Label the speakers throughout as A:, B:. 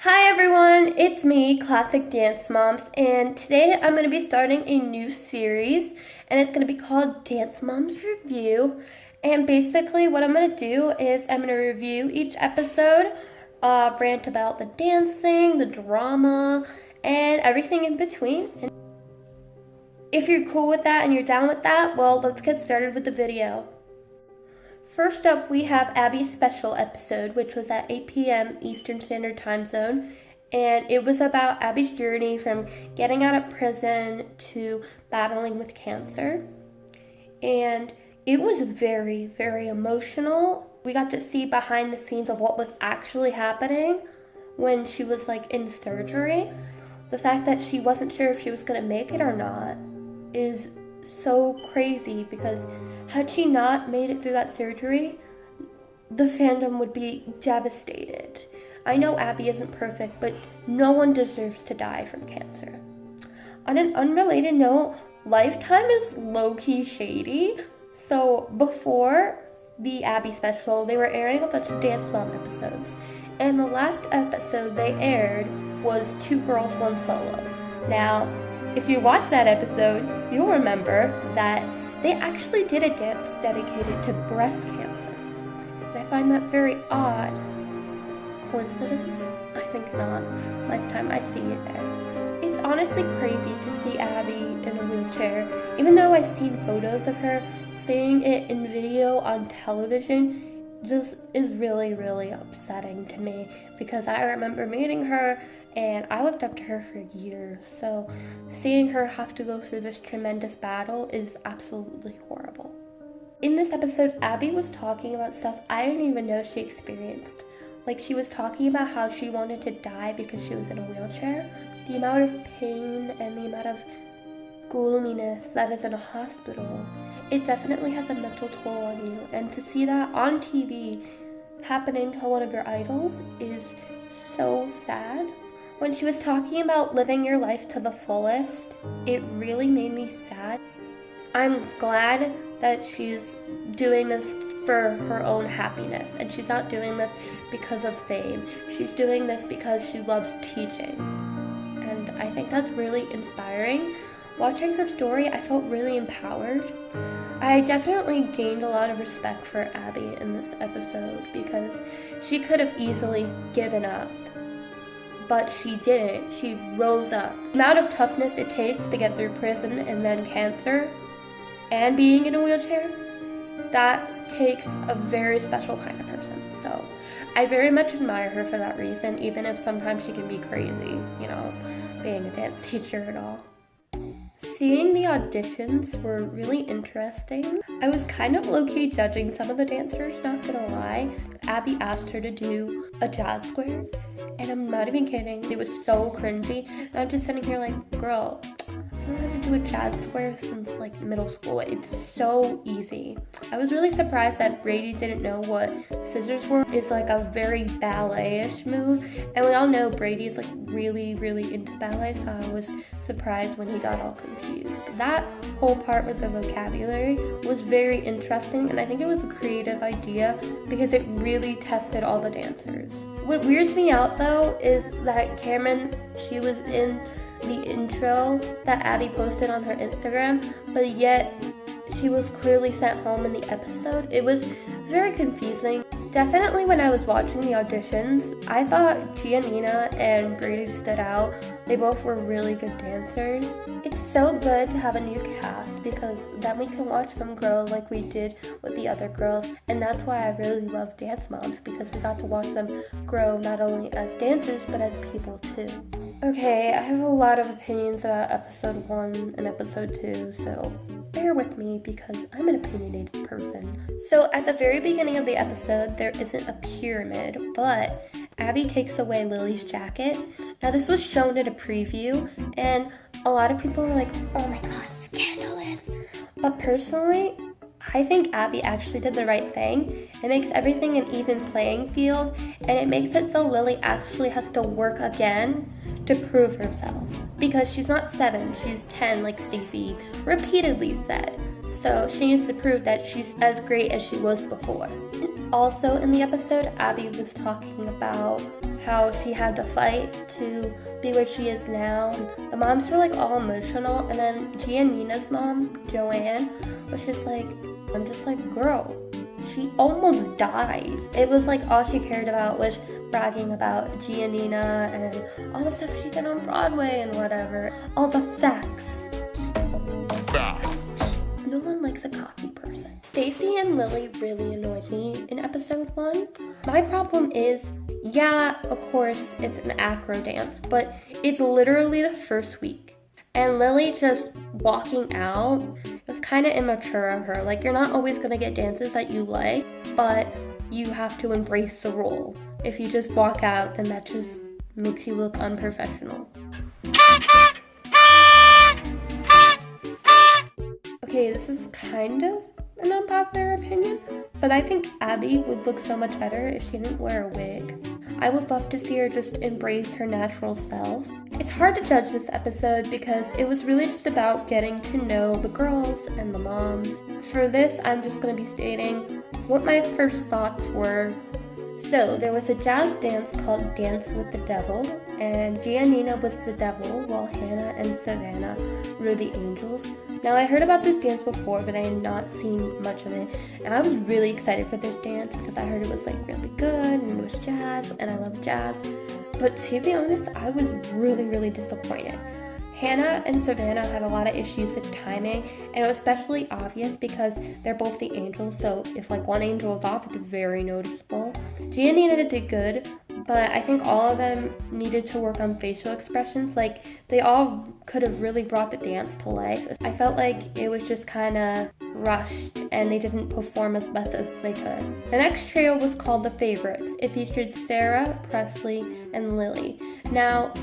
A: Hi everyone, it's me, Classic Dance Moms, and today I'm going to be starting a new series, and it's going to be called Dance Moms Review. And basically what I'm going to do is I'm going to review each episode, rant about the dancing, the drama, and everything in between. And if you're cool with that and you're down with that, well, let's get started with the video. First up, we have Abby's special episode, which was at 8 p.m. Eastern Standard Time Zone, and it was about Abby's journey from getting out of prison to battling with cancer. And it was very, very emotional. We got to see behind the scenes of what was actually happening when she was in surgery. The fact that she wasn't sure if she was going to make it or not is so crazy, because had she not made it through that surgery, the fandom would be devastated. I know Abby isn't perfect, but no one deserves to die from cancer. On an unrelated note, Lifetime is low-key shady. So before the Abby special, they were airing a bunch of Dance Mom episodes, and the last episode they aired was 2 Girls, 1 Solo. Now, if you watch that episode, you'll remember that they actually did a dance dedicated to breast cancer. And I find that very odd. Coincidence? I think not. Lifetime, I see it there. It's honestly crazy to see Abby in a wheelchair. Even though I've seen photos of her, seeing it in video on television just is really, really upsetting to me, because I remember meeting her and I looked up to her for years, so seeing her have to go through this tremendous battle is absolutely horrible. In this episode, Abby was talking about stuff I didn't even know she experienced. She was talking about how she wanted to die because she was in a wheelchair. The amount of pain and the amount of gloominess that is in a hospital, it definitely has a mental toll on you. And to see that on TV happening to one of your idols is so sad. When she was talking about living your life to the fullest, it really made me sad. I'm glad that she's doing this for her own happiness, and she's not doing this because of fame. She's doing this because she loves teaching. And I think that's really inspiring. Watching her story, I felt really empowered. I definitely gained a lot of respect for Abby in this episode, because she could have easily given up. But she didn't. She rose up. The amount of toughness it takes to get through prison and then cancer and being in a wheelchair, that takes a very special kind of person. So I very much admire her for that reason, even if sometimes she can be crazy, being a dance teacher and all. Seeing the auditions were really interesting. I was kind of low-key judging some of the dancers, not gonna lie. Abby asked her to do a jazz square, and I'm not even kidding, it was so cringy. And I'm just sitting here girl, I don't know how to do a jazz square since middle school. It's so easy. I was really surprised that Brady didn't know what scissors were. It's a very ballet-ish move, and we all know Brady's really, really into ballet, so I was surprised when he got all confused. That whole part with the vocabulary was very interesting, and I think it was a creative idea because it really tested all the dancers. What weirds me out though is that Cameron, she was in the intro that Abby posted on her Instagram, but yet she was clearly sent home in the episode. It was very confusing. Definitely when I was watching the auditions, I thought Giannina and Brady stood out. They both were really good dancers. It's so good to have a new cast, because then we can watch them grow like we did with the other girls. And that's why I really love Dance Moms, because we got to watch them grow not only as dancers, but as people too. Okay, I have a lot of opinions about episode 1 and episode 2, so bear with me because I'm an opinionated person. So at the very beginning of the episode, there isn't a pyramid, but Abby takes away Lily's jacket. Now this was shown at a preview, and a lot of people were like, oh my god, scandalous. But personally, I think Abby actually did the right thing. It makes everything an even playing field, and it makes it so Lily actually has to work again to prove herself. Because she's not 7, she's 10, like Stacey repeatedly said. So she needs to prove that she's as great as she was before. Also in the episode, Abby was talking about how she had to fight to be where she is now. The moms were like all emotional, and then Giannina's mom, Joanne, was just like, I'm just like, girl, she almost died. It was like all she cared about was bragging about Giannina and all the stuff she did on Broadway and whatever. All the facts. No one likes a cocky person. Stacy and Lily really annoyed me in episode 1. My problem is, yeah, of course, it's an acro dance, but it's literally the first week. And Lily just walking out, it was kind of immature of her. Like, you're not always going to get dances that you like, but you have to embrace the role. If you just walk out, then that just makes you look unprofessional. Okay, this is kind of an unpopular opinion, but I think Abby would look so much better if she didn't wear a wig. I would love to see her just embrace her natural self. It's hard to judge this episode because it was really just about getting to know the girls and the moms. For this, I'm just going to be stating what my first thoughts were. So, there was a jazz dance called Dance with the Devil, and Giannina was the devil while Hannah and Savannah were the angels. Now, I heard about this dance before, but I had not seen much of it, and I was really excited for this dance because I heard it was like really good, and it was jazz, and I love jazz. But to be honest, I was really disappointed. Hannah and Savannah had a lot of issues with timing, and it was especially obvious because they're both the angels, so if like one angel is off, it's very noticeable. Giannina did good, but I think all of them needed to work on facial expressions. Like, they all could have really brought the dance to life. I felt like it was just kind of rushed, and they didn't perform as best as they could. The next trio was called The Favorites. It featured Sarah, Presley, and Lily. Now,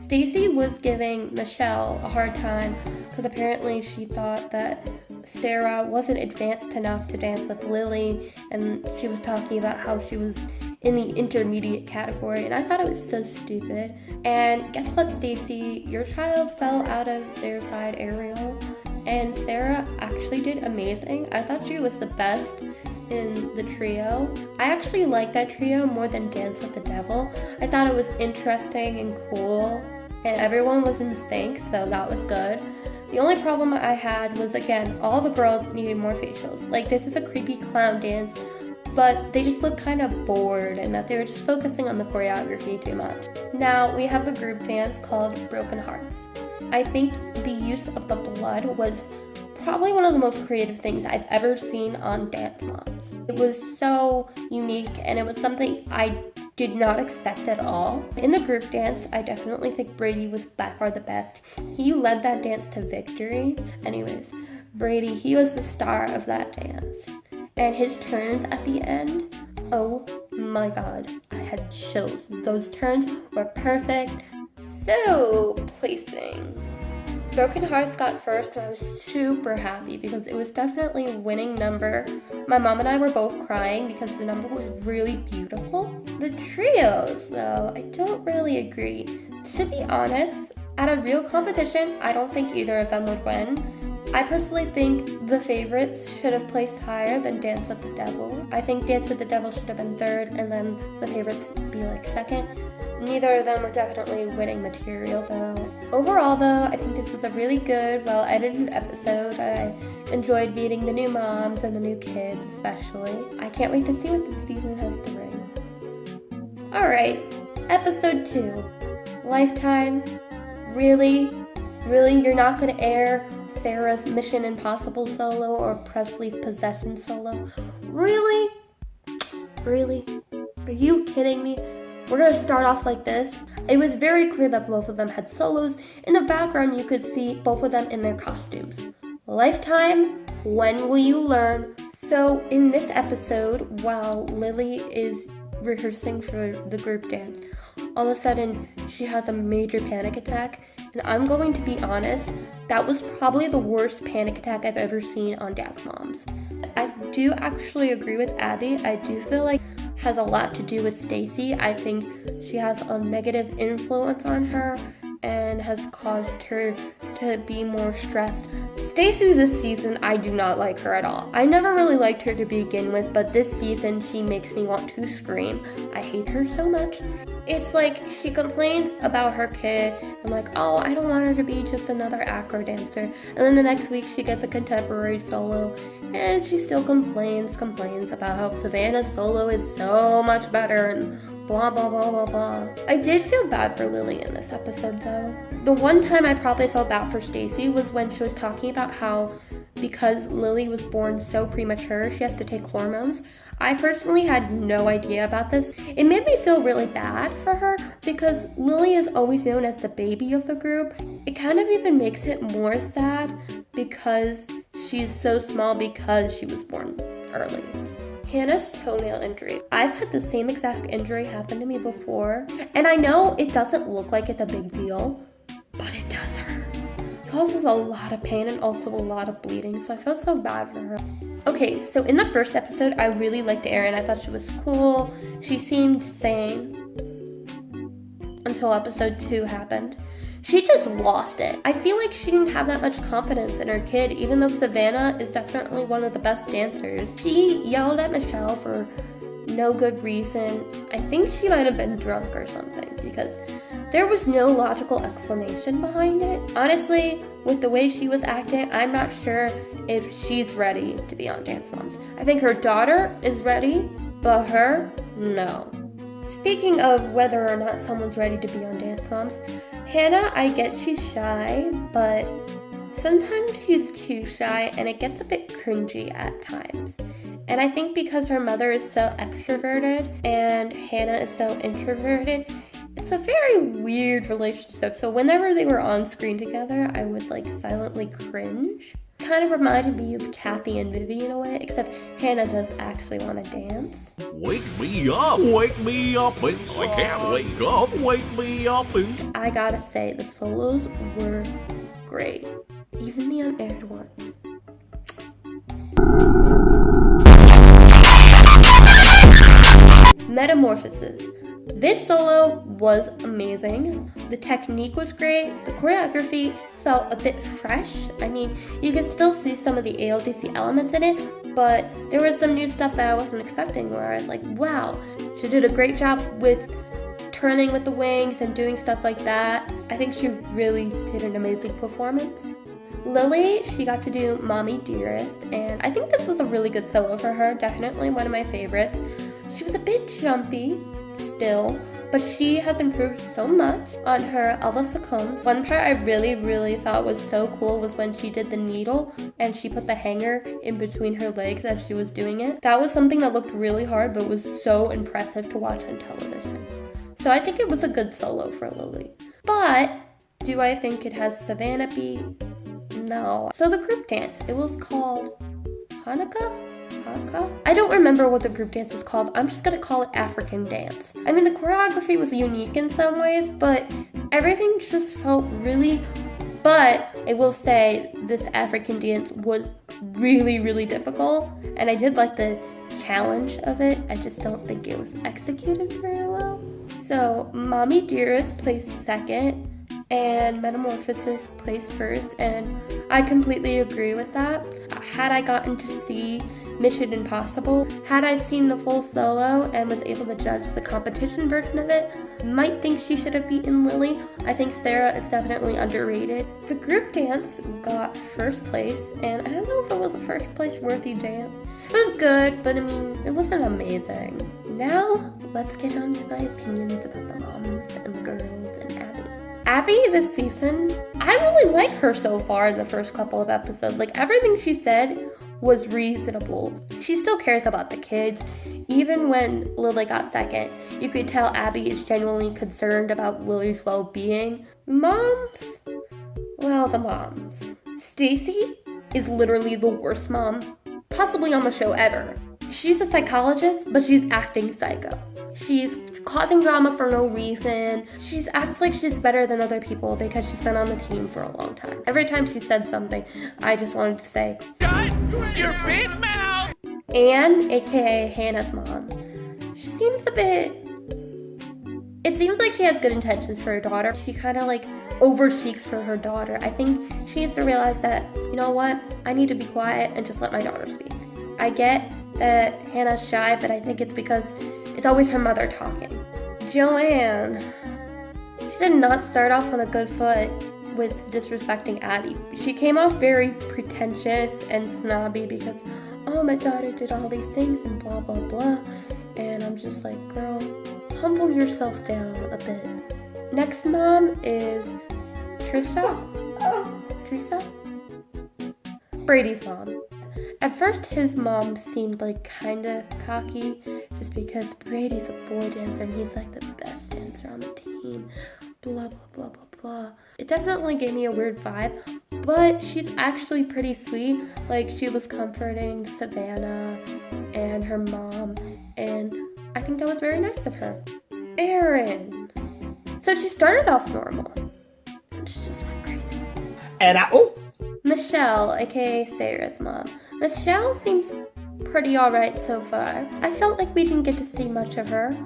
A: Stacy was giving Michelle a hard time because apparently she thought that Sarah wasn't advanced enough to dance with Lily, and she was talking about how she was in the intermediate category, and I thought it was so stupid. And guess what, Stacy? Your child fell out of their side aerial, and Sarah actually did amazing. I thought she was the best in the trio. I actually liked that trio more than Dance with the Devil. I thought it was interesting and cool, and everyone was in sync, so that was good. The only problem I had was, again, all the girls needed more facials. Like, this is a creepy clown dance, but they just looked kind of bored and that they were just focusing on the choreography too much. Now, we have a group dance called Broken Hearts. I think the use of the blood was probably one of the most creative things I've ever seen on Dance Moms. It was so unique, and it was something I did not expect at all. In the group dance, I definitely think Brady was by far the best. He led that dance to victory. Anyways, Brady, he was the star of that dance. And his turns at the end, oh my god, I had chills. Those turns were perfect. So, placing. Broken Hearts got first, and I was super happy because it was definitely a winning number. My mom and I were both crying because the number was really beautiful. The trios, though, I don't really agree. To be honest, at a real competition, I don't think either of them would win. I personally think The Favorites should have placed higher than Dance with the Devil. I think Dance with the Devil should have been third, and then The Favorites be like second. Neither of them were definitely winning material, though. Overall, though, I think this was a really good, well-edited episode. I enjoyed meeting the new moms and the new kids, especially. I can't wait to see what this season has to bring. Alright, episode 2. Lifetime. Really? Really? You're not going to air Sarah's Mission Impossible solo or Presley's Possession solo? Really? Really? Are you kidding me? We're going to start off like this. It was very clear that both of them had solos. In the background, you could see both of them in their costumes. Lifetime, when will you learn? So in this episode, while Lily is rehearsing for the group dance, all of a sudden she has a major panic attack. And I'm going to be honest, that was probably the worst panic attack I've ever seen on Dance Moms. I do actually agree with Abby. I do feel like has a lot to do with Stacy. I think she has a negative influence on her and has caused her to be more stressed. Stacy this season, I do not like her at all. I never really liked her to begin with, but this season she makes me want to scream. I hate her so much. It's like she complains about her kid and like, oh, I don't want her to be just another acro dancer. And then the next week she gets a contemporary solo and she still complains about how Savannah's solo is so much better and blah, blah, blah, blah, blah. I did feel bad for Lily in this episode though. The one time I probably felt bad for Stacy was when she was talking about how because Lily was born so premature, she has to take hormones. I personally had no idea about this. It made me feel really bad for her because Lily is always known as the baby of the group. It kind of even makes it more sad because she's so small because she was born early. Hannah's toenail injury. I've had the same exact injury happen to me before, and I know it doesn't look like it's a big deal, but it does hurt. It causes a lot of pain and also a lot of bleeding, so I felt so bad for her. Okay, so in the first episode, I really liked Erin. I thought she was cool. She seemed sane until episode 2 happened. She just lost it. I feel like she didn't have that much confidence in her kid, even though Savannah is definitely one of the best dancers. She yelled at Michelle for no good reason. I think she might have been drunk or something because there was no logical explanation behind it. Honestly, with the way she was acting, I'm not sure if she's ready to be on Dance Moms. I think her daughter is ready, but her, no. Speaking of whether or not someone's ready to be on Dance Moms, Hannah, I get she's shy, but sometimes she's too shy and it gets a bit cringy at times. And I think because her mother is so extroverted and Hannah is so introverted, it's a very weird relationship. So whenever they were on screen together, I would like silently cringe. Kind of reminded me of Kathy and Vivi in a way, except Hannah does actually want to dance.
B: Wake me up inside. I can't wake me up inside.
A: I gotta say, the solos were great, even the unaired ones. Metamorphosis. This solo was amazing. The technique was great. The choreography felt a bit fresh. I mean, you could still see some of the ALDC elements in it, but there was some new stuff that I wasn't expecting where I was like, wow, she did a great job with turning with the wings and doing stuff like that. I think she really did an amazing performance. Lily, she got to do Mommy Dearest, and I think this was a really good solo for her. Definitely one of my favorites. She was a bit jumpy still, but she has improved so much on her Alyssa Combs. One part I really thought was so cool was when she did the needle and she put the hanger in between her legs as she was doing it. That was something that looked really hard but was so impressive to watch on television. So I think it was a good solo for Lily. But do I think it has Savannah beat? No. So the group dance, it was called Hanukkah? I don't remember what the group dance was called. I'm just gonna call it African dance. I mean, the choreography was unique in some ways, but everything just felt really, but I will say this African dance was really difficult, and I did like the challenge of it. I just don't think it was executed very well. So Mommy Dearest placed second, and Metamorphosis placed first, and I completely agree with that. Had I gotten to see Mission Impossible, had I seen the full solo and was able to judge the competition version of it, might think she should have beaten Lily. I think Sarah is definitely underrated. The group dance got first place, and I don't know if it was a first place worthy dance. It was good, but I mean, it wasn't amazing. Now, let's get on to my opinions about the moms and the girls and Abby. Abby this season, I really like her so far in the first couple of episodes. Like, everything she said was reasonable. She still cares about the kids. Even when Lily got second, you could tell Abby is genuinely concerned about Lily's well-being. Moms? Well, the moms. Stacy is literally the worst mom possibly on the show ever. She's a psychologist, but she's acting psycho. She's causing drama for no reason. She acts like she's better than other people because she's been on the team for a long time. Every time she said something, I just wanted to say,
B: Shut your big mouth!
A: Anne, aka Hannah's mom, she seems a bit... It seems like she has good intentions for her daughter. She kind of like overspeaks for her daughter. I think she needs to realize that, you know what, I need to be quiet and just let my daughter speak. I get that Hannah's shy, but I think it's because it's always her mother talking. Joanne. She did not start off on a good foot with disrespecting Abby. She came off very pretentious and snobby because, oh, my daughter did all these things and blah, blah, blah. And I'm just like, girl, humble yourself down a bit. Next mom is Teresa? Brady's mom. At first, his mom seemed like kinda cocky just because Brady's a boy dancer and he's like the best dancer on the team. Blah, blah, blah, blah, blah. It definitely gave me a weird vibe, but she's actually pretty sweet. Like, she was comforting Savannah and her mom, and I think that was very nice of her. Erin. So she started off normal, and she just went crazy. Michelle, aka Sarah's mom. Michelle seems pretty alright so far. I felt like we didn't get to see much of her,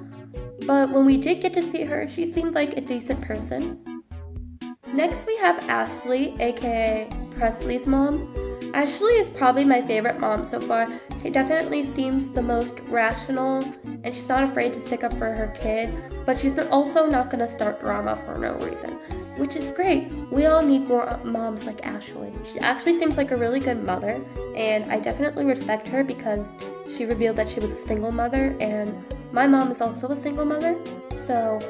A: but when we did get to see her, she seemed like a decent person. Next we have Ashley, aka Presley's mom. Ashley is probably my favorite mom so far. She definitely seems the most rational, and she's not afraid to stick up for her kid, but she's also not going to start drama for no reason, which is great. We all need more moms like Ashley. She actually seems like a really good mother, and I definitely respect her because she revealed that she was a single mother, and my mom is also a single mother, so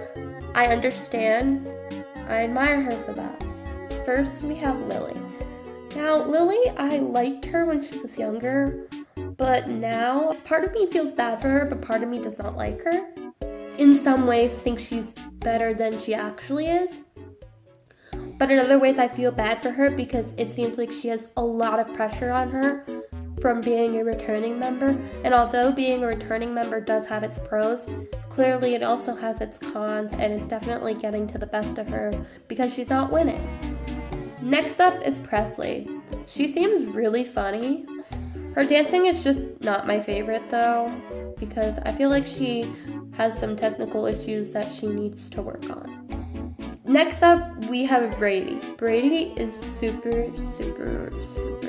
A: I understand. I admire her for that. First, we have Lily. Now, Lily, I liked her when she was younger, but now part of me feels bad for her, but part of me does not like her. In some ways, think she's better than she actually is. But in other ways, I feel bad for her because it seems like she has a lot of pressure on her from being a returning member. And although being a returning member does have its pros, clearly it also has its cons, and it's definitely getting to the best of her because she's not winning. Next up is Presley. She seems really funny. Her dancing is just not my favorite though, because I feel like she has some technical issues that she needs to work on. Next up, we have Brady. Brady is super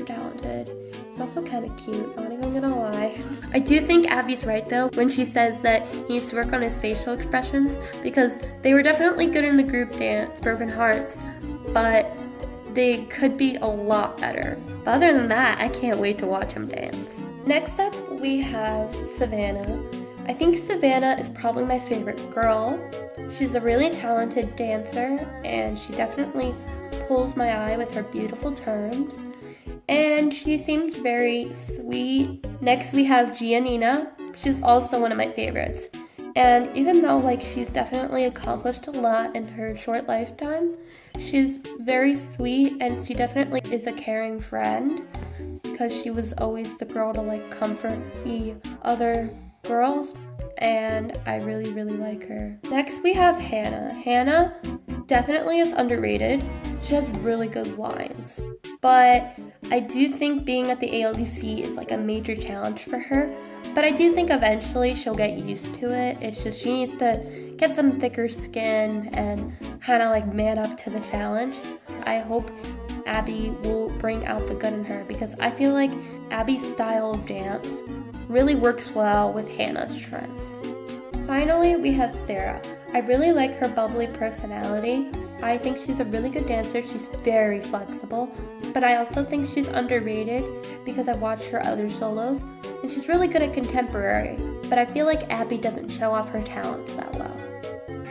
A: talented. He's also kind of cute, not even gonna lie. I do think Abby's right though when she says that he needs to work on his facial expressions, because they were definitely good in the group dance, Broken Hearts, but they could be a lot better. But other than that, I can't wait to watch him dance. Next up, we have Savannah. I think Savannah is probably my favorite girl. She's a really talented dancer, and she definitely pulls my eye with her beautiful turns. And she seems very sweet. Next, we have Giannina. She's also one of my favorites. And even though she's definitely accomplished a lot in her short lifetime, she's very sweet, and she definitely is a caring friend because she was always the girl to comfort the other girls, and I really like her. Next we have Hannah. Hannah definitely is underrated. She has really good lines, but I do think being at the ALDC is a major challenge for her. But I do think eventually she'll get used to it. It's just she needs to get some thicker skin and kind of man up to the challenge. I hope Abby will bring out the good in her because I feel like Abby's style of dance really works well with Hannah's strengths. Finally, we have Sarah. I really like her bubbly personality. I think she's a really good dancer. She's very flexible, but I also think she's underrated because I've watched her other solos, and she's really good at contemporary, but I feel like Abby doesn't show off her talents that well.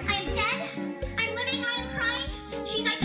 C: I am dead. I'm living. I am crying. She's iconic.